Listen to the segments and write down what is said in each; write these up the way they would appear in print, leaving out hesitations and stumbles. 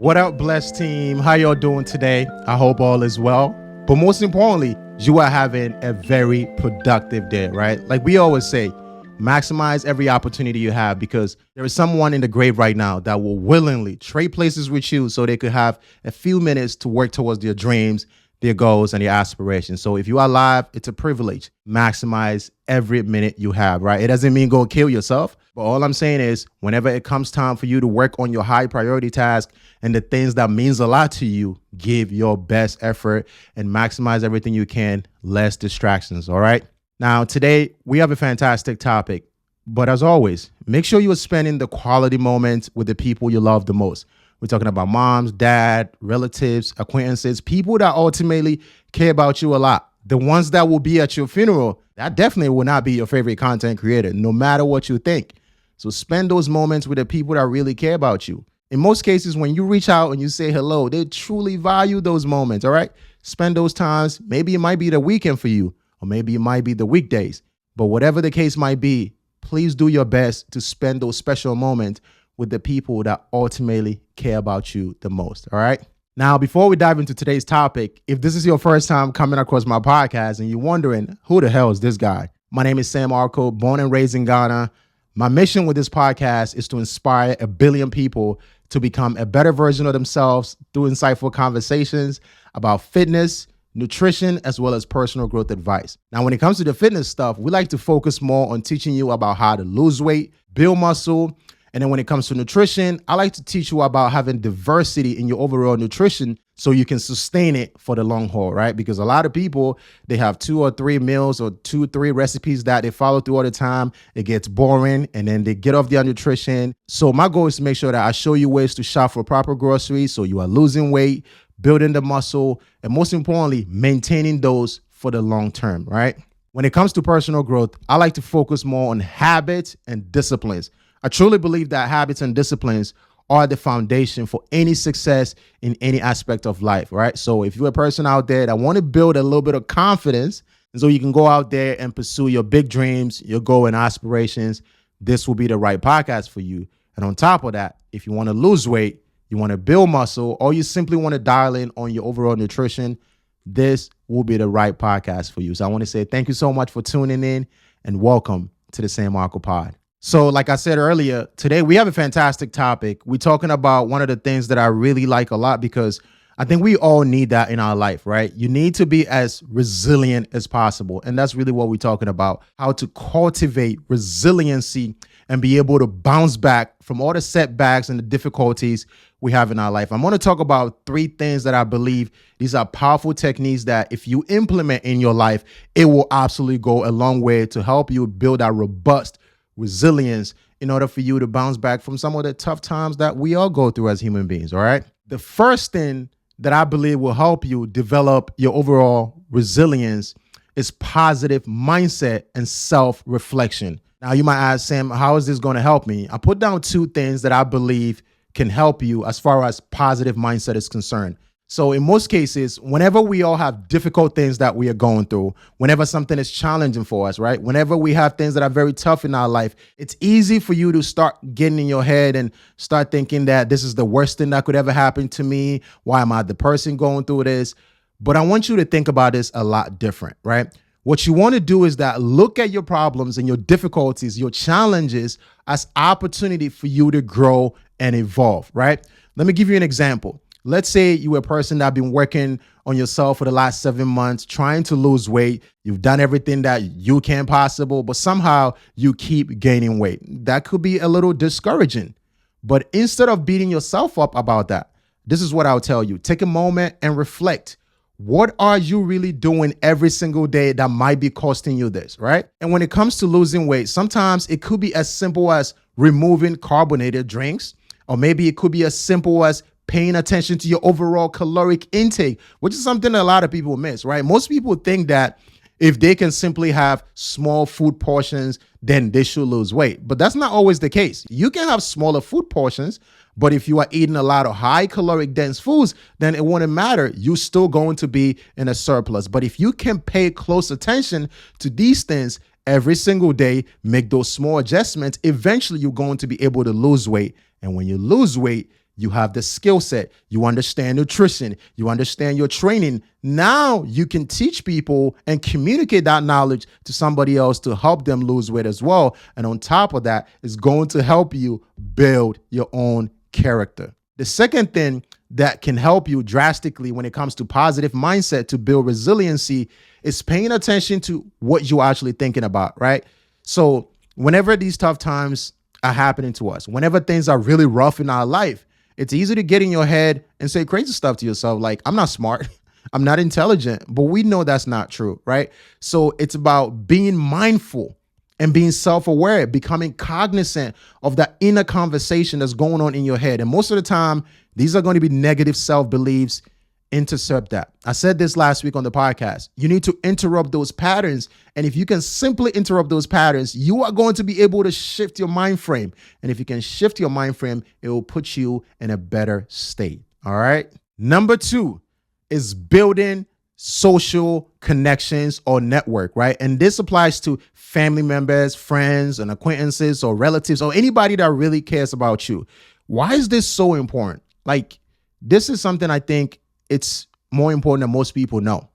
What up, blessed team? How y'all doing today? I hope all is well. But most importantly, you are having a very productive day, right? Like we always say, maximize every opportunity you have because there is someone in the grave right now that will willingly trade places with you so they could have a few minutes to work towards their dreams, their goals, and their aspirations. So if you are alive, it's a privilege. Maximize every minute you have, right? It doesn't mean go kill yourself. But all I'm saying is whenever it comes time for you to work on your high priority task and the things that means a lot to you, give your best effort and maximize everything you can, less distractions, all right? Now, today we have a fantastic topic, but as always, make sure you are spending the quality moments with the people you love the most. We're talking about moms, dad, relatives, acquaintances, people that ultimately care about you a lot. The ones that will be at your funeral, that definitely will not be your favorite content creator, no matter what you think. So spend those moments with the people that really care about you. In most cases, when you reach out and you say hello, they truly value those moments, all right? Spend those times. Maybe it might be the weekend for you, or maybe it might be the weekdays. But whatever the case might be, please do your best to spend those special moments with the people that ultimately care about you the most, all right? Now, before we dive into today's topic, if this is your first time coming across my podcast and you're wondering, who the hell is this guy? My name is Sam Arkoh, born and raised in Ghana. My mission with this podcast is to inspire 1 billion people to become a better version of themselves through insightful conversations about fitness, nutrition, as well as personal growth advice. Now, when it comes to the fitness stuff, we like to focus more on teaching you about how to lose weight, build muscle. And then when it comes to nutrition, I like to teach you about having diversity in your overall nutrition so you can sustain it for the long haul, right? Because a lot of people, they have 2 or 3 meals or 2 or 3 recipes that they follow through all the time. It gets boring and then they get off their nutrition. So my goal is to make sure that I show you ways to shop for proper groceries so you are losing weight, building the muscle, and most importantly, maintaining those for the long term, right? When it comes to personal growth, I like to focus more on habits and disciplines. I truly believe that habits and disciplines are the foundation for any success in any aspect of life, right? So if you're a person out there that want to build a little bit of confidence, and so you can go out there and pursue your big dreams, your goal and aspirations, this will be the right podcast for you. And on top of that, if you want to lose weight, you want to build muscle, or you simply want to dial in on your overall nutrition, this will be the right podcast for you. So I want to say thank you so much for tuning in and welcome to the Sam Arkoh Pod. So like I said earlier, today we have a fantastic topic. We're talking about one of the things that I really like a lot because I think we all need that in our life, right? You need to be as resilient as possible. And that's really what we're talking about, how to cultivate resiliency and be able to bounce back from all the setbacks and the difficulties we have in our life. I'm going to talk about 3 things that I believe these are powerful techniques that if you implement in your life, it will absolutely go a long way to help you build a robust resilience in order for you to bounce back from some of the tough times that we all go through as human beings, all right? The first thing that I believe will help you develop your overall resilience is positive mindset and self-reflection. Now, you might ask, Sam, how is this going to help me? I put down 2 things that I believe can help you as far as positive mindset is concerned. So in most cases, whenever we all have difficult things that we are going through, whenever something is challenging for us, right? Whenever we have things that are very tough in our life, it's easy for you to start getting in your head and start thinking that this is the worst thing that could ever happen to me. Why am I the person going through this? But I want you to think about this a lot different, right? What you want to do is that look at your problems and your difficulties, your challenges as opportunity for you to grow and evolve, right? Let me give you an example. Let's say you're a person that's been working on yourself for the last 7 months, trying to lose weight. You've done everything that you can possible, but somehow you keep gaining weight. That could be a little discouraging. But instead of beating yourself up about that, this is what I'll tell you. Take a moment and reflect. What are you really doing every single day that might be costing you this, right? And when it comes to losing weight, sometimes it could be as simple as removing carbonated drinks, or maybe it could be as simple as paying attention to your overall caloric intake, which is something a lot of people miss, right? Most people think that if they can simply have small food portions, then they should lose weight. But that's not always the case. You can have smaller food portions, but if you are eating a lot of high caloric dense foods, then it wouldn't matter. You're still going to be in a surplus. But if you can pay close attention to these things every single day, make those small adjustments, eventually you're going to be able to lose weight. And when you lose weight, You have the skill set. You understand nutrition. You understand your training. Now you can teach people and communicate that knowledge to somebody else to help them lose weight as well. And on top of that, it's going to help you build your own character. The second thing that can help you drastically when it comes to positive mindset to build resiliency is paying attention to what you're actually thinking about, right? So whenever these tough times are happening to us, whenever things are really rough in our life, it's easy to get in your head and say crazy stuff to yourself like, I'm not smart, I'm not intelligent, but we know that's not true, right? So it's about being mindful and being self-aware, becoming cognizant of that inner conversation that's going on in your head. And most of the time, these are going to be negative self-beliefs. Intercept that. I said this last week on the podcast. You need to interrupt those patterns. And if you can simply interrupt those patterns, you are going to be able to shift your mind frame. And if you can shift your mind frame, it will put you in a better state. All right. Number 2 is building social connections or network, right? And this applies to family members, friends, and acquaintances or relatives or anybody that really cares about you. Why is this so important? Like, this is something I think it's more important than most people know.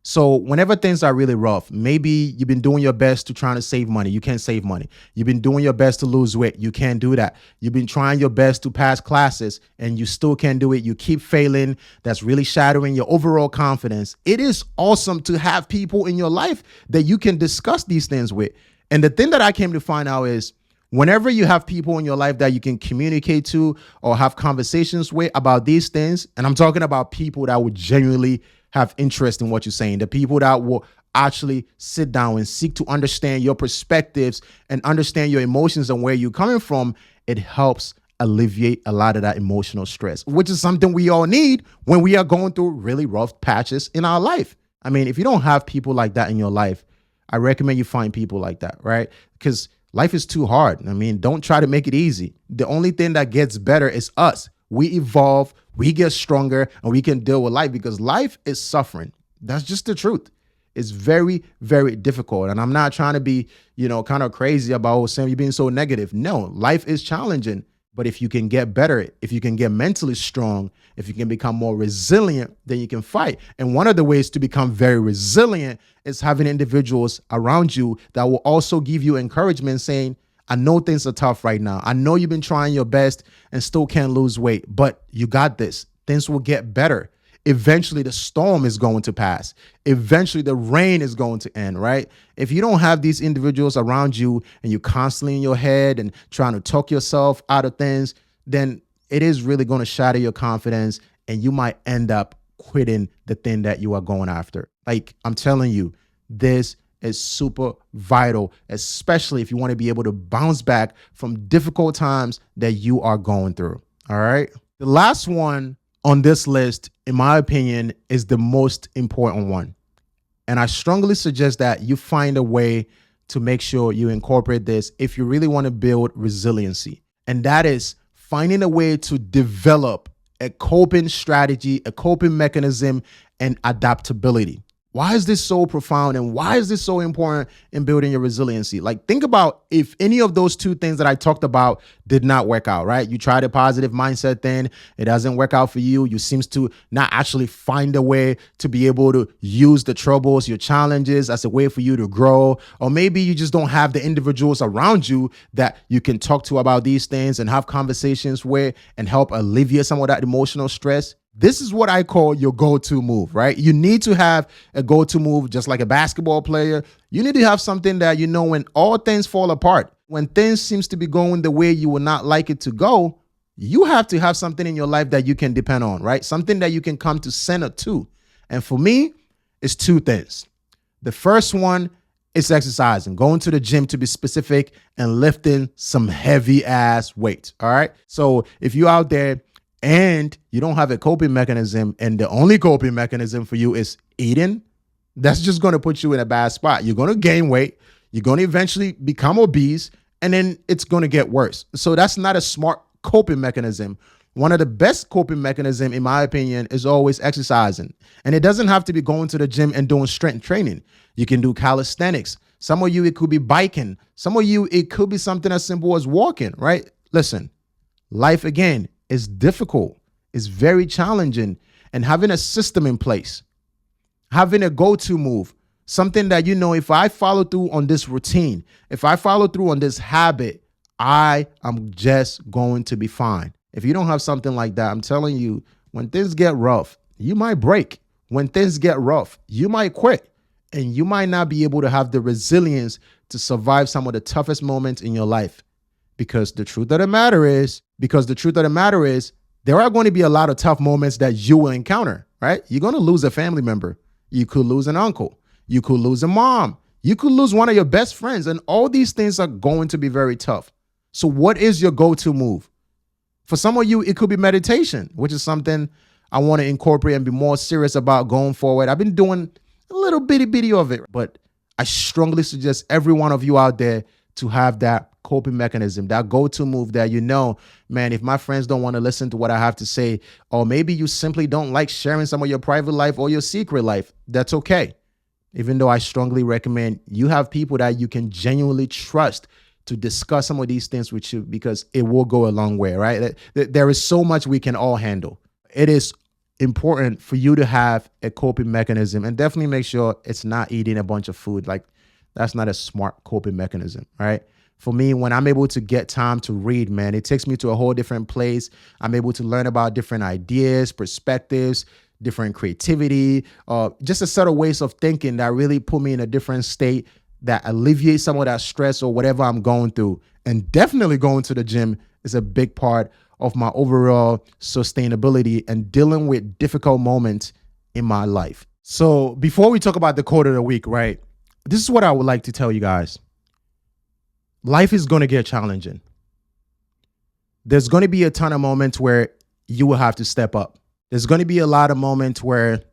So whenever things are really rough, maybe you've been doing your best to try to save money. You can't save money. You've been doing your best to lose weight. You can't do that. You've been trying your best to pass classes and you still can't do it. You keep failing. That's really shattering your overall confidence. It is awesome to have people in your life that you can discuss these things with. And the thing that I came to find out is whenever you have people in your life that you can communicate to or have conversations with about these things, and I'm talking about people that would genuinely have interest in what you're saying, the people that will actually sit down and seek to understand your perspectives and understand your emotions and where you're coming from, it helps alleviate a lot of that emotional stress, which is something we all need when we are going through really rough patches in our life. I mean, if you don't have people like that in your life, I recommend you find people like that, right? Because life is too hard. I mean, don't try to make it easy. The only thing that gets better is us. We evolve, we get stronger, and we can deal with life because life is suffering. That's just the truth. It's very, very difficult. And I'm not trying to be, kind of crazy about Sam, you being so negative. No, life is challenging. But if you can get better, if you can get mentally strong, if you can become more resilient, then you can fight. And one of the ways to become very resilient is having individuals around you that will also give you encouragement saying, I know things are tough right now. I know you've been trying your best and still can't lose weight, but you got this. Things will get better. Eventually, the storm is going to pass. Eventually, the rain is going to end, right? If you don't have these individuals around you and you're constantly in your head and trying to talk yourself out of things, then it is really going to shatter your confidence and you might end up quitting the thing that you are going after. Like, I'm telling you, this is super vital, especially if you want to be able to bounce back from difficult times that you are going through. All right. The last one on this list, in my opinion, is the most important one. And I strongly suggest that you find a way to make sure you incorporate this if you really want to build resiliency. And that is finding a way to develop a coping strategy, a coping mechanism, and adaptability. Why is this so profound and why is this so important in building your resiliency? Like, think about if any of those two things that I talked about did not work out, right? You tried a positive mindset thing, it doesn't work out for you. You seems to not actually find a way to be able to use the troubles, your challenges as a way for you to grow. Or maybe you just don't have the individuals around you that you can talk to about these things and have conversations with and help alleviate some of that emotional stress. This is what I call your go-to move, right? You need to have a go-to move, just like a basketball player. You need to have something that, when all things fall apart, when things seems to be going the way you would not like it to go, you have to have something in your life that you can depend on, right? Something that you can come to center to. And for me, it's two things. The first one is exercising, going to the gym to be specific and lifting some heavy ass weights, all right? So if you're out there and you don't have a coping mechanism and the only coping mechanism for you is eating, that's just going to put you in a bad spot. You're going to gain weight. You're going to eventually become obese and then it's going to get worse. So that's not a smart coping mechanism. One of the best coping mechanism, in my opinion, is always exercising. And it doesn't have to be going to the gym and doing strength training. You can do calisthenics. Some of you, it could be biking. Some of you, it could be something as simple as walking, right? Listen, life again is difficult. It's very challenging. And having a system in place, having a go-to move, something that, if I follow through on this routine, if I follow through on this habit, I am just going to be fine. If you don't have something like that, I'm telling you, when things get rough, you might break. When things get rough, you might quit. And you might not be able to have the resilience to survive some of the toughest moments in your life. Because the truth of the matter is, there are going to be a lot of tough moments that you will encounter, right? You're going to lose a family member. You could lose an uncle. You could lose a mom. You could lose one of your best friends. And all these things are going to be very tough. So what is your go-to move? For some of you, it could be meditation, which is something I want to incorporate and be more serious about going forward. I've been doing a little bitty of it, but I strongly suggest every one of you out there to have that coping mechanism, that go-to move that, man, if my friends don't want to listen to what I have to say, or maybe you simply don't like sharing some of your private life or your secret life, that's okay. Even though I strongly recommend you have people that you can genuinely trust to discuss some of these things with you, because it will go a long way, right? There is so much we can all handle. It is important for you to have a coping mechanism, and definitely make sure it's not eating a bunch of food. Like, that's not a smart coping mechanism, right? For me, when I'm able to get time to read, man, it takes me to a whole different place. I'm able to learn about different ideas, perspectives, different creativity, just a set of ways of thinking that really put me in a different state, that alleviates some of that stress or whatever I'm going through. And definitely going to the gym is a big part of my overall sustainability and dealing with difficult moments in my life. So before we talk about the quote of the week, right, this is what I would like to tell you guys. Life is going to get challenging. There's going to be a ton of moments where you will have to step up. There's going to be a lot of moments where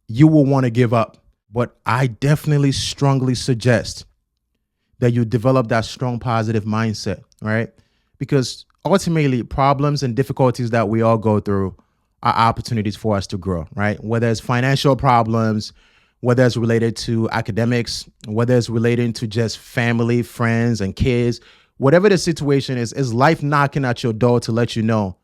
you will want to give up. But I definitely strongly suggest that you develop that strong positive mindset, right? Because ultimately, problems and difficulties that we all go through are opportunities for us to grow, right? Whether it's financial problems, whether it's related to academics, whether it's related to just family, friends, and kids, whatever the situation is life knocking at your door to let you know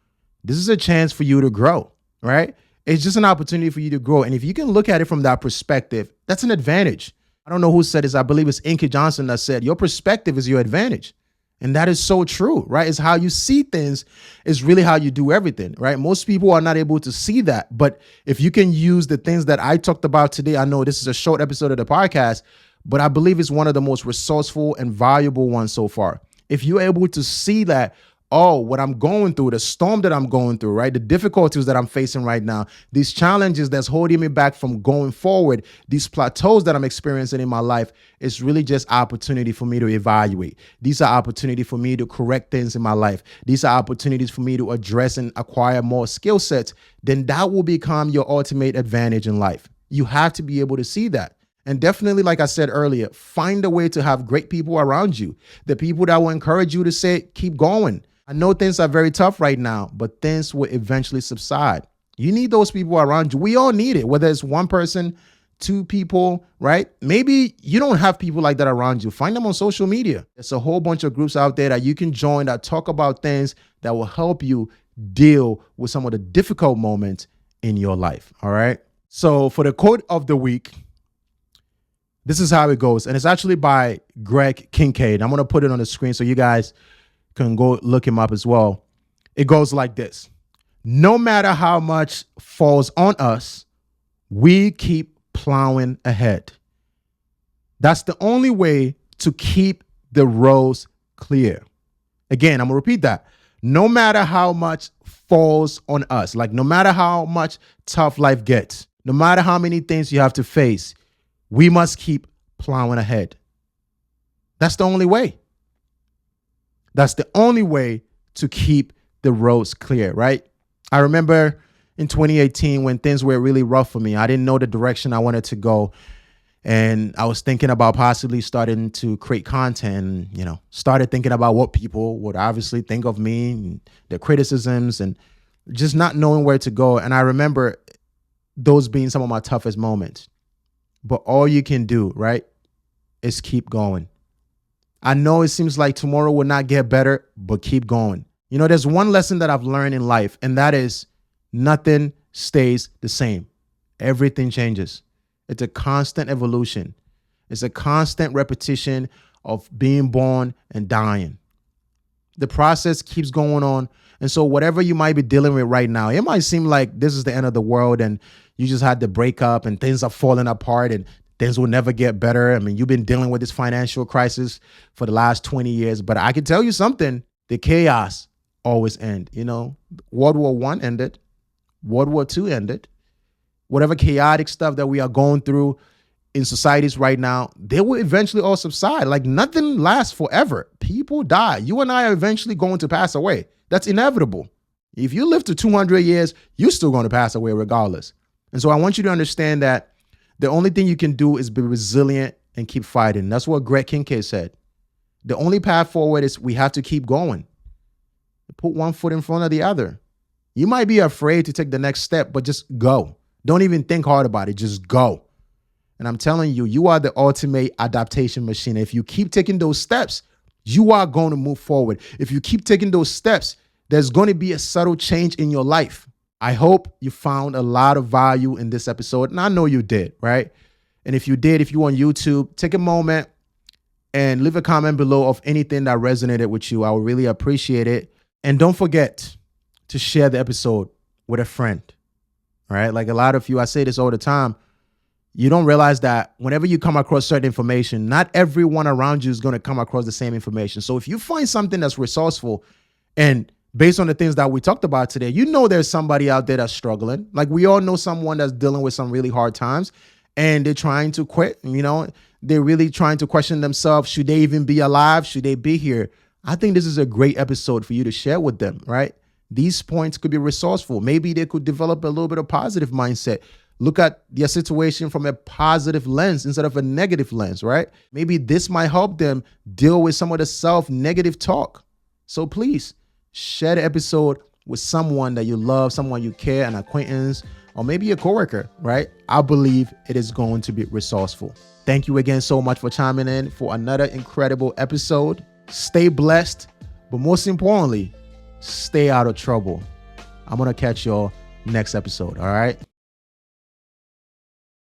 this is a chance for you to grow, right? It's just an opportunity for you to grow. And if you can look at it from that perspective, that's an advantage. I don't know who said this. I believe it's Inky Johnson that said, your perspective is your advantage. And that is so true, right? It's how you see things is really how you do everything, right? Most people are not able to see that. But if you can use the things that I talked about today, I know this is a short episode of the podcast, but I believe it's one of the most resourceful and valuable ones so far. If you're able to see that, oh, what I'm going through, the storm that I'm going through, right? The difficulties that I'm facing right now, these challenges that's holding me back from going forward, these plateaus that I'm experiencing in my life, it's really just opportunity for me to evaluate. These are opportunities for me to correct things in my life. These are opportunities for me to address and acquire more skill sets. Then that will become your ultimate advantage in life. You have to be able to see that. And definitely, like I said earlier, find a way to have great people around you, the people that will encourage you to say, keep going. I know things are very tough right now, but things will eventually subside. You need those people around you. We all need it, whether it's one person, two people, right? Maybe you don't have people like that around you. Find them on social media. There's a whole bunch of groups out there that you can join that talk about things that will help you deal with some of the difficult moments in your life, all right? So for the quote of the week, this is how it goes. And it's actually by Greg Kincaid. I'm going to put it on the screen so you guys can go look him up as well. It goes like this. No matter how much falls on us, we keep plowing ahead. That's the only way to keep the roads clear. Again, I'm going to repeat that. No matter how much falls on us, like no matter how much tough life gets, no matter how many things you have to face, we must keep plowing ahead. That's the only way. That's the only way to keep the roads clear, right? I remember in 2018 when things were really rough for me. I didn't know the direction I wanted to go. And I was thinking about possibly starting to create content, started thinking about what people would obviously think of me and the criticisms and just not knowing where to go. And I remember those being some of my toughest moments. But all you can do, right, is keep going. I know it seems like tomorrow will not get better, but keep going. There's one lesson that I've learned in life, and that is nothing stays the same. Everything changes. It's a constant evolution. It's a constant repetition of being born and dying. The process keeps going on. And so whatever you might be dealing with right now, it might seem like this is the end of the world and you just had to break up and things are falling apart and things will never get better. I mean, you've been dealing with this financial crisis for the last 20 years, but I can tell you something, the chaos always end. World War I ended. World War II ended. Whatever chaotic stuff that we are going through in societies right now, they will eventually all subside. Like nothing lasts forever. People die. You and I are eventually going to pass away. That's inevitable. If you live to 200 years, you're still going to pass away regardless. And so I want you to understand that the only thing you can do is be resilient and keep fighting. That's what Greg Kincaid said. The only path forward is we have to keep going. Put one foot in front of the other. You might be afraid to take the next step, but just go. Don't even think hard about it. Just go. And I'm telling you, you are the ultimate adaptation machine. If you keep taking those steps, you are going to move forward. If you keep taking those steps, there's going to be a subtle change in your life. I hope you found a lot of value in this episode. And I know you did, right? And if you did, if you're on YouTube, take a moment and leave a comment below of anything that resonated with you. I would really appreciate it. And don't forget to share the episode with a friend, all right? Like a lot of you, I say this all the time. You don't realize that whenever you come across certain information, not everyone around you is going to come across the same information. So if you find something that's resourceful and based on the things that we talked about today, there's somebody out there that's struggling. Like we all know someone that's dealing with some really hard times and they're trying to quit. They're really trying to question themselves. Should they even be alive? Should they be here? I think this is a great episode for you to share with them, right? These points could be resourceful. Maybe they could develop a little bit of positive mindset. Look at their situation from a positive lens instead of a negative lens, right? Maybe this might help them deal with some of the self-negative talk. So please share the episode with someone that you love, someone you care, an acquaintance, or maybe a coworker, right? I believe it is going to be resourceful. Thank you again so much for chiming in for another incredible episode. Stay blessed, but most importantly, stay out of trouble. I'm going to catch y'all next episode, all right?